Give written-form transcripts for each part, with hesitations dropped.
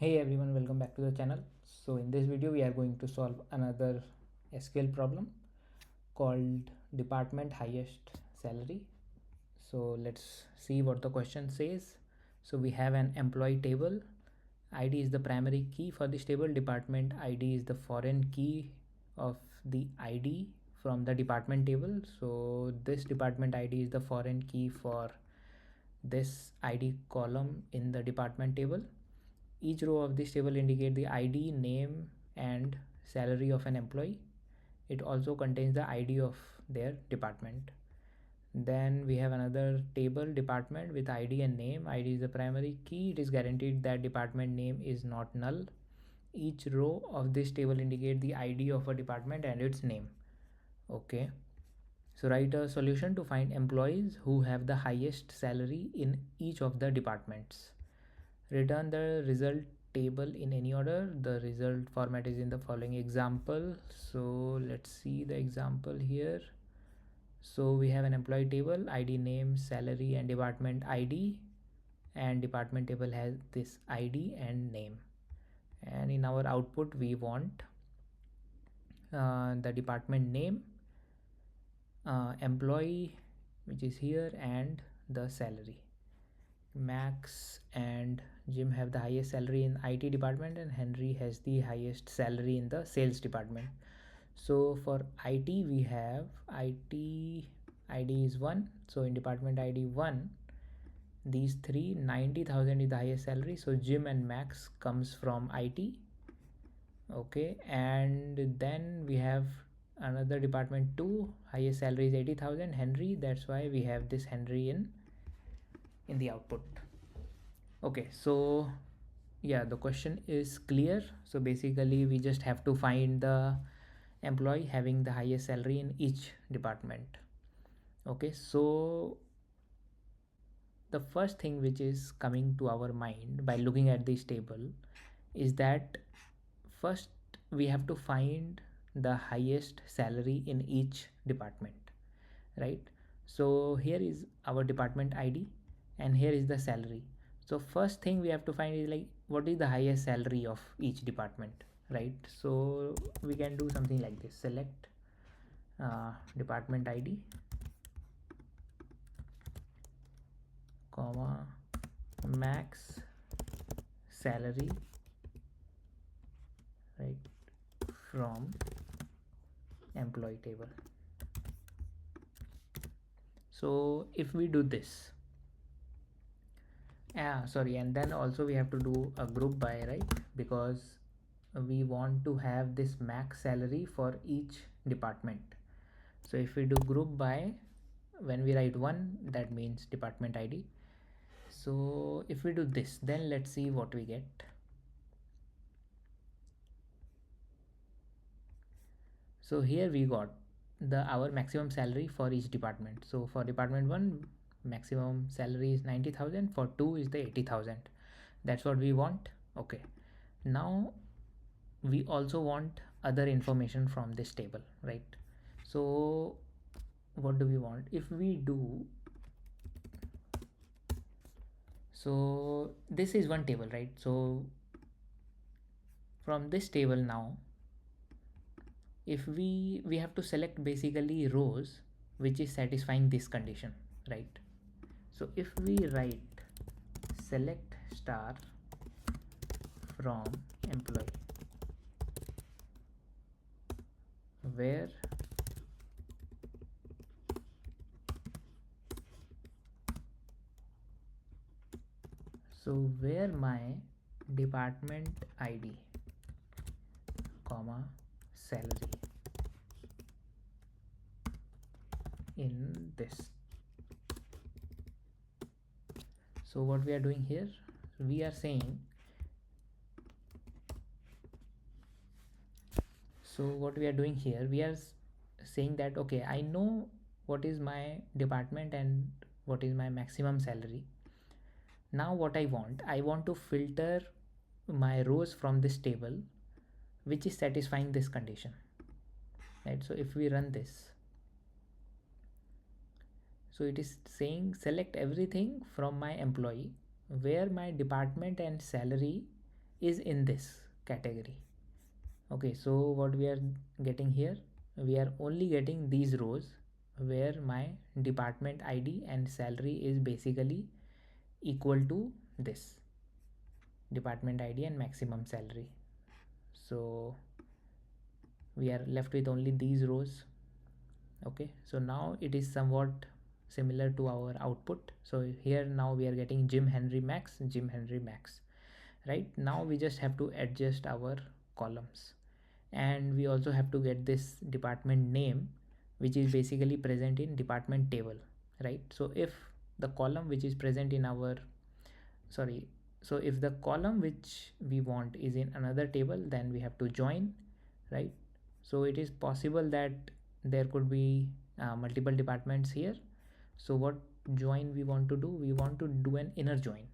Hey everyone, welcome back to the channel. So in this video we are going to solve another SQL problem called department highest salary. So let's see what the question says. So we have an employee table. ID is the primary key for this table. Department ID is the foreign key of the ID from the department table. So this department ID is the foreign key for this ID column in the department table. Each row of this table indicate the ID, name and salary of an employee. It also contains the ID of their department. Then we have another table, department, with ID and name. ID is the primary key. It is guaranteed that department name is not null. Each row of this table indicate the ID of a department and its name. Okay. So write a solution to find employees who have the highest salary in each of the departments. Return the result table in any order. The result format is in the following example. So let's see the example here. So we have an employee table, ID, name, salary and department ID, and department table has this ID and name. And in our output we want the department name, employee which is here, and the salary. Max and Jim have the highest salary in IT department and Henry has the highest salary in the sales department. So for IT we have IT ID is 1. So in department ID 1, these three, 90,000 is the highest salary. So Jim and Max comes from IT. Okay, and then we have another department 2, highest salary is 80,000, Henry. That's why we have this Henry in the output. Okay, so yeah, the question is clear. So basically we just have to find the employee having the highest salary in each department. Okay, so the first thing which is coming to our mind by looking at this table is that first we have to find the highest salary in each department, right? So here is our department ID and here is the salary. So first thing we have to find is like what is the highest salary of each department, right? So we can do something like this. Select department ID, comma, max salary, right, from employee table. So if we do this, sorry, and then also we have to do a group by, right, because we want to have this max salary for each department. So if we do group by, when we write 1, that means department ID. So if we do this, then let's see what we get. So here we got our maximum salary for each department. So for department 1, maximum salary is 90,000, for 2 is the 80,000. That's what we want. Okay, now we also want other information from this table, right? So what do we want? If we do, so this is one table, right? So from this table now, if we have to select basically rows which is satisfying this condition, right? So if we write select star from employee, where where my department ID, comma, salary in this. So what we are doing here, we are saying, we are saying that okay, I know what is my department and what is my maximum salary. Now what I want to filter my rows from this table which is satisfying this condition, right? So if we run this, so it is saying select everything from my employee where my department and salary is in this category. Okay, so what we are getting here, we are only getting these rows where my department ID and salary is basically equal to this department ID and maximum salary. So we are left with only these rows. Okay, so now it is somewhat similar to our output. So here now we are getting Jim Henry Max, Jim Henry Max. Right now we just have to adjust our columns, and we also have to get this department name, which is basically present in department table, right? So if the column which is present in our sorry so if the column which we want is in another table, then we have to join, right? So it is possible that there could be multiple departments here. So what join we want to do, we want to do an inner join.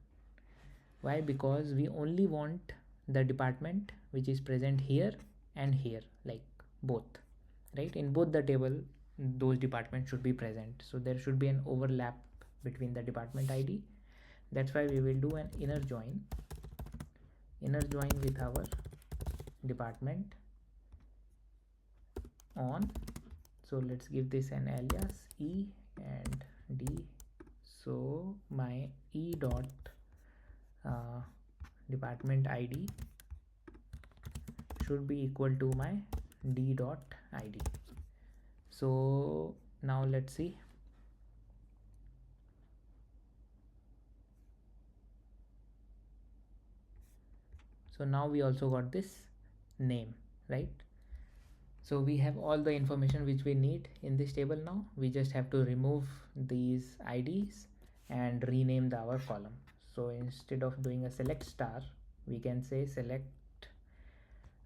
Why? Because we only want the department which is present here and here, like both, right? In both the table those departments should be present, so there should be an overlap between the department ID. That's why we will do an inner join with our department on. So let's give this an alias E and D. So my E dot department ID should be equal to my D dot ID. So now let's see. So now we also got this name, right? So we have all the information which we need in this table. Now we just have to remove these IDs and rename our column. So instead of doing a select star, we can say select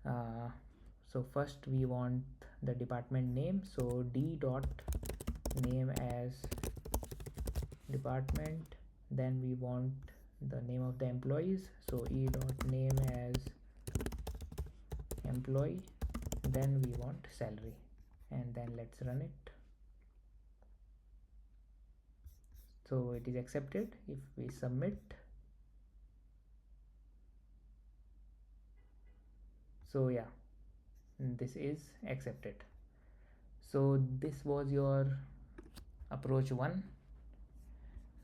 so first we want the department name, so D dot name as department. Then we want the name of the employees, so E dot name as employee. Then we want salary, and then let's run it. So it is accepted. If we submit, so yeah, this is accepted. So this was your approach 1.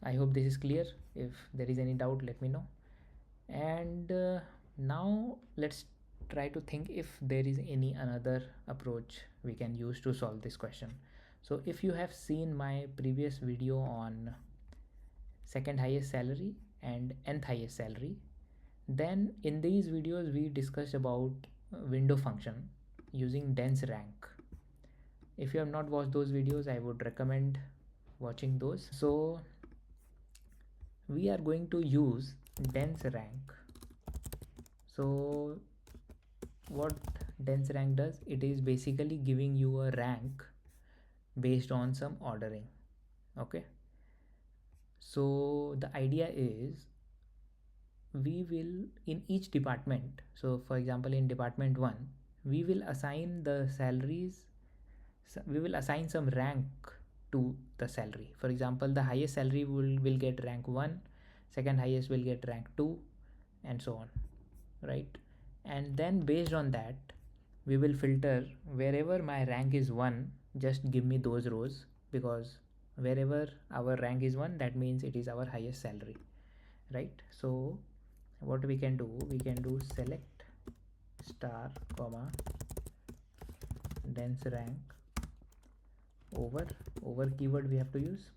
I hope this is clear. If there is any doubt, let me know. And now let's try to think if there is any another approach we can use to solve this question. So if you have seen my previous video on second highest salary and nth highest salary, then in these videos we discussed about window function using dense rank. If you have not watched those videos, I would recommend watching those. So we are going to use dense rank. So what dense rank does, it is basically giving you a rank based on some ordering. Okay, so the idea is we will in each department, so for example in department 1 we will assign the salaries, we will assign some rank to the salary. For example, the highest salary will get rank 1, second highest will get rank 2, and so on, right? And then based on that we will filter wherever my rank is 1, just give me those rows, because wherever our rank is 1, that means it is our highest salary, right? So what we can do, we can do select star comma dense rank over keyword we have to use.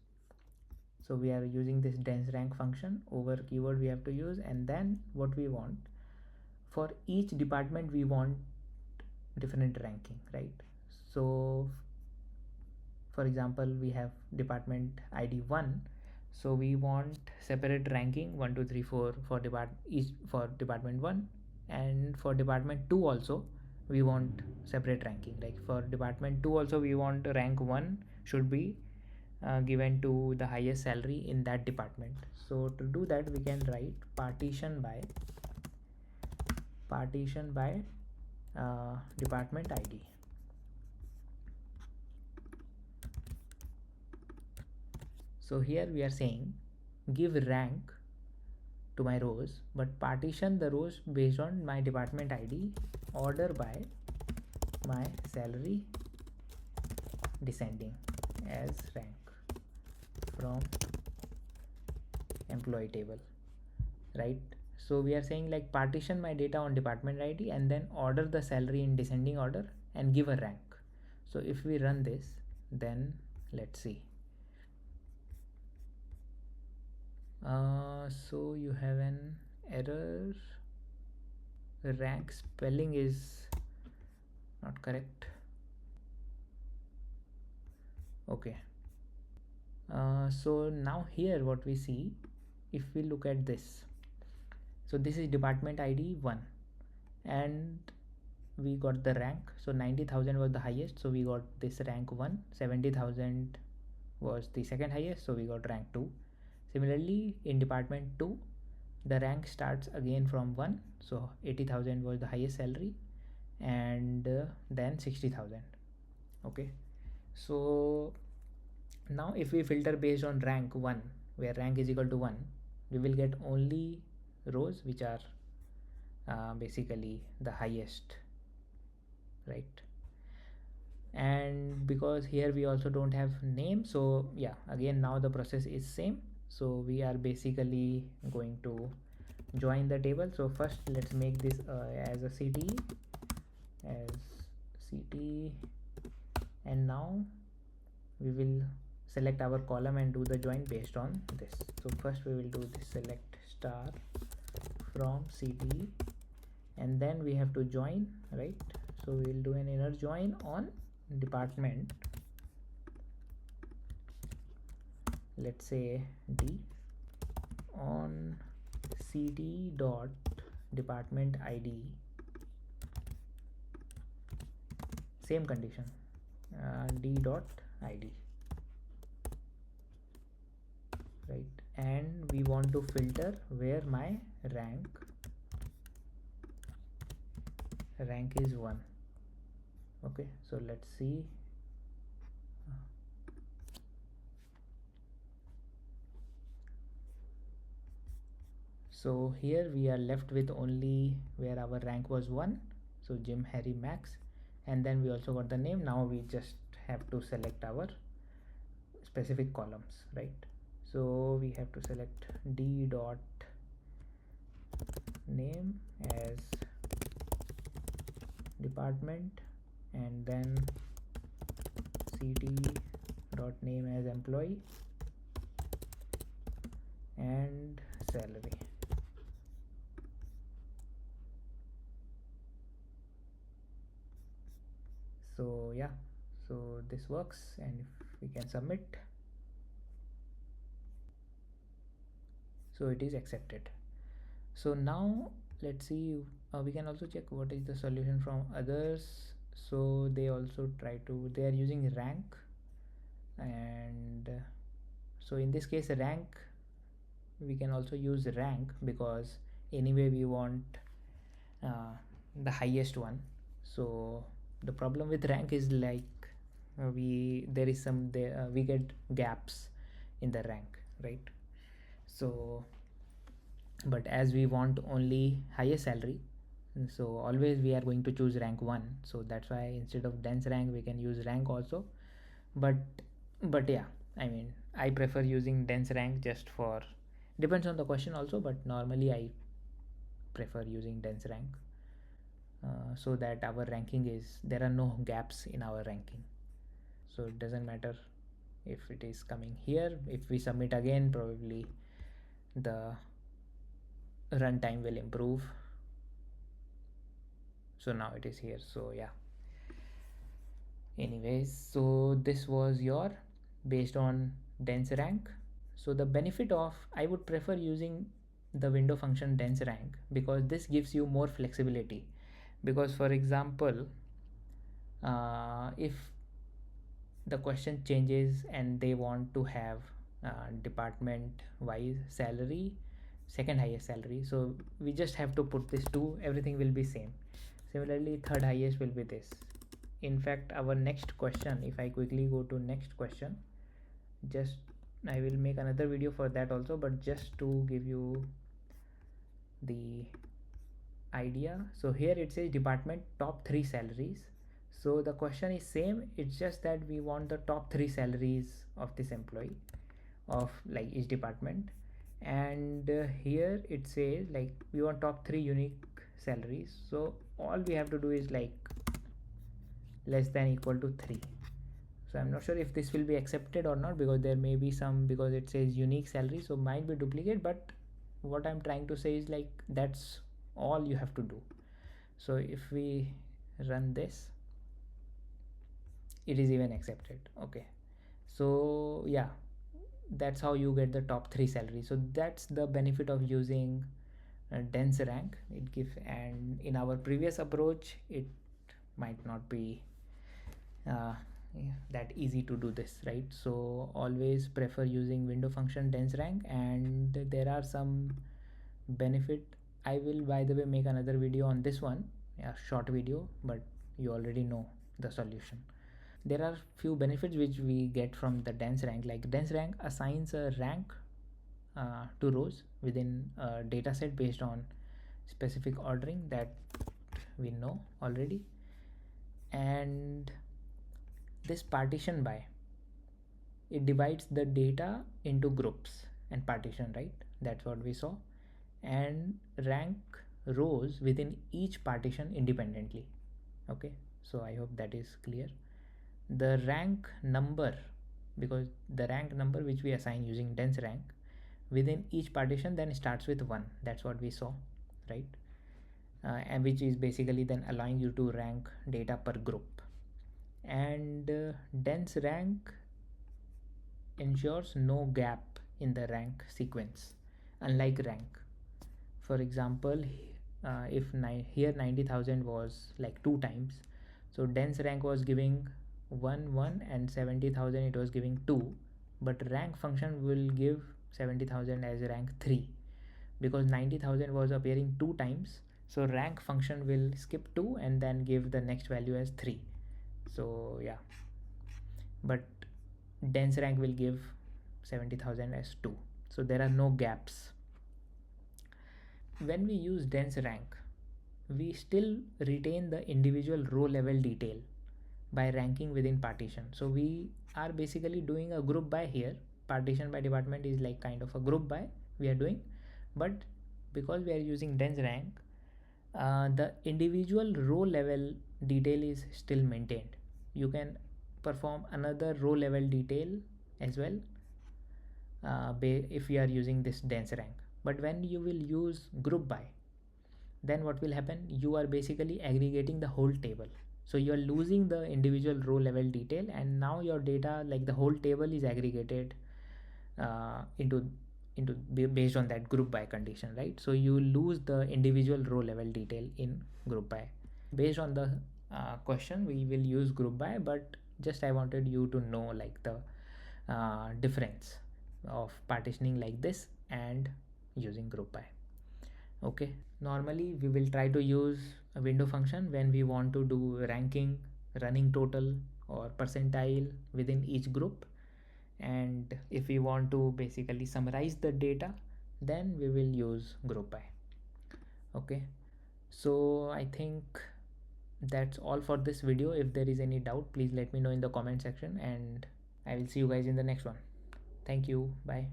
So we are using this dense rank function, over keyword we have to use, and then what we want, for each department we want different ranking, right? So for example we have department ID 1, so we want separate ranking 1 2 3 4 for department 1, and for department 2 also we want separate ranking. Like for department 2 also we want rank 1 should be given to the highest salary in that department. So to do that we can write partition by department ID. So here we are saying give rank to my rows, but partition the rows based on my department ID, order by my salary descending as rank from employee table, right? So we are saying like partition my data on department ID and then order the salary in descending order and give a rank. So if we run this, then let's see. So you have an error. Rank spelling is not correct. Okay. So now here what we see, if we look at this, so this is department ID 1 and we got the rank. So 90,000 was the highest, so we got this rank 1. 70,000 was the second highest, so we got rank 2. Similarly, in department 2, the rank starts again from 1, so 80,000 was the highest salary, and then 60,000. Okay, so now if we filter based on rank 1, where rank is equal to 1, we will get only rows which are basically the highest, right? And because here we also don't have name, so yeah, again now the process is same. So we are basically going to join the table. So first let's make this as a CT, and now we will select our column and do the join based on this. So first we will do this select star from CT, and then we have to join, right? So we will do an inner join on department, let's say D, on CD dot department ID, same condition, D dot ID, right? And we want to filter where my rank is 1. Okay, so let's see. So here we are left with only where our rank was 1, so Jim, Harry, Max, and then we also got the name. Now we just have to select our specific columns, right? So we have to select D dot name as department, and then CT dot name as employee, and salary. So yeah, so this works, and if we can submit, so it is accepted. So now let's see, we can also check what is the solution from others. So they also they are using rank, and so in this case rank, we can also use rank because anyway we want the highest one. So the problem with rank is like we get gaps in the rank, right? So but as we want only highest salary, so always we are going to choose rank 1. So that's why instead of dense rank we can use rank also, but yeah, I mean I prefer using dense rank, just for, depends on the question also, but normally I prefer using dense rank, so that our ranking is, there are no gaps in our ranking. So it doesn't matter if it is coming here. If we submit again, probably the runtime will improve. So now it is here. So yeah, anyways, so this was your based on dense rank. So the benefit of, I would prefer using the window function dense rank because this gives you more flexibility. Because for example, if the question changes and they want to have department wise salary, second highest salary, so we just have to put this 2, everything will be same. Similarly, third highest will be this. In fact, our next question, if I quickly go to next question, just I will make another video for that also, but just to give you the idea. So here it says department top 3 salaries. So the question is same, it's just that we want the top 3 salaries of this employee of like each department. And here it says like we want top 3 unique salaries, so all we have to do is like less than equal to 3. So I'm not sure if this will be accepted or not, because there may be some, because it says unique salary, so might be duplicate. But what I'm trying to say is like that's all you have to do. So if we run this, it is even accepted. Okay, so yeah, that's how you get the top 3 salaries. So that's the benefit of using dense rank. It gives, and in our previous approach it might not be uh, that easy to do this, right? So always prefer using window function dense rank, and there are some benefit. I will, by the way, make another video on this one, a short video, but you already know the solution. There are few benefits which we get from the dense rank. Like dense rank assigns a rank to rows within a data set based on specific ordering that we know already. And this partition by, it divides the data into groups and partition, right? That's what we saw. And rank rows within each partition independently. Okay, so I hope that is clear. The rank number, because the rank number which we assign using dense rank within each partition then starts with 1. That's what we saw, right? And which is basically then allowing you to rank data per group. And dense rank ensures no gap in the rank sequence, unlike rank. For example, if here 90,000 was like 2 times, so dense rank was giving 1 1, and 70,000 it was giving 2, but rank function will give 70,000 as rank 3, because 90,000 was appearing 2 times. So rank function will skip 2 and then give the next value as 3. So yeah, but dense rank will give 70,000 as 2, so there are no gaps. When we use dense rank, we still retain the individual row level detail by ranking within partition. So we are basically doing a group by here. Partition by department is like kind of a group by we are doing, but because we are using dense rank, the individual row level detail is still maintained. You can perform another row level detail as well if you are using this dense rank. But when you will use group by, then what will happen, you are basically aggregating the whole table. So you are losing the individual row level detail, and now your data, like the whole table, is aggregated into based on that group by condition, right? So you lose the individual row level detail in group by. Based on the question, we will use group by, but just I wanted you to know like the difference of partitioning like this and using group by. Okay, normally we will try to use a window function when we want to do ranking, running total, or percentile within each group. And if we want to basically summarize the data, then we will use group by. Okay, so I think that's all for this video. If there is any doubt, please let me know in the comment section, and I will see you guys in the next one. Thank you. Bye.